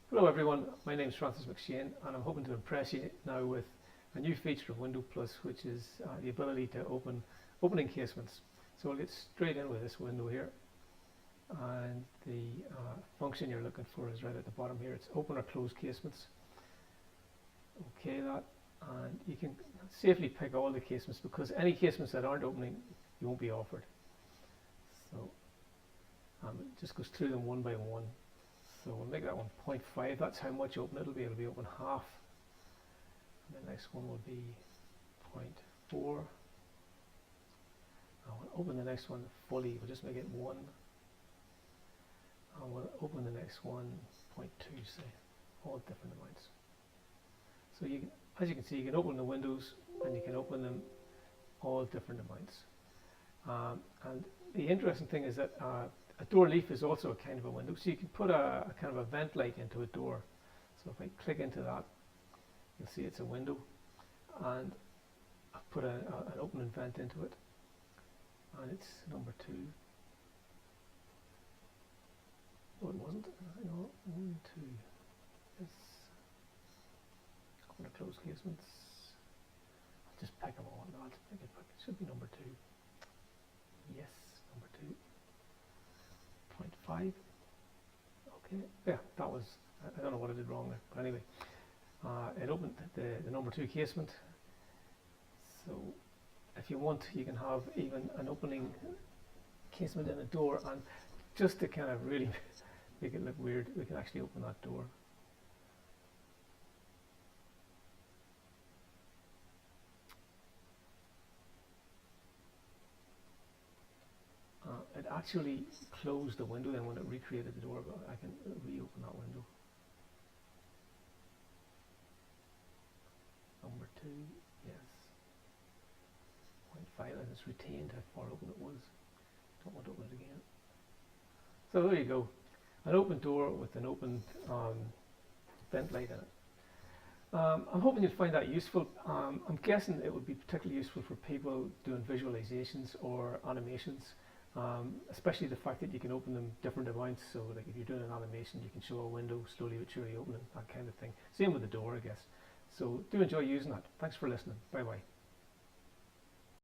Hello everyone, my name is Francis McShane and I'm hoping to impress you now with a new feature of WinDoor Plus, which is the ability to open encasements. So we'll get straight in with this window here, and the function you're looking for is right at the bottom here. It's open or close casements. Okay, that, and you can safely pick all the casements because any casements that aren't opening you won't be offered. So it just goes through them one by one. So we'll make that one 0.5, that's how much open it'll be open half. And the next one will be 0.4. And we'll open the next one fully, we'll just make it 1. And we'll open the next one 0.2, say, all different amounts. So you can, as you can see, you can open the windows and you can open them all different amounts. And the interesting thing is that a door leaf is also a kind of a window, so you can put a kind of a vent light into a door. So if I click into that, you'll see it's a window, and I've put an opening vent into it, and it's number 2. Oh, it wasn't. No, 1, 2. It's open or close casements. I'll just pick them all. No, I'll just pick it. It should be number 2. Yes, number 2. 0.5. Okay, yeah, that was, I don't know what I did wrong there, but anyway, it opened the number 2 casement. So if you want, you can have even an opening casement in a door, and just to kind of really make it look weird, we can actually open that door. It actually closed the window then when it recreated the door, but I can reopen that window. Number 2, yes. 0.5, and it's retained how far open it was. Don't want to open it again. So there you go. An open door with an open vent light in it. I'm hoping you'll find that useful. I'm guessing it would be particularly useful for people doing visualizations or animations. Especially the fact that you can open them different amounts, so like if you're doing an animation you can show a window slowly but surely opening, that kind of thing. Same with the door, I guess. So do enjoy using that. Thanks for listening. Bye bye.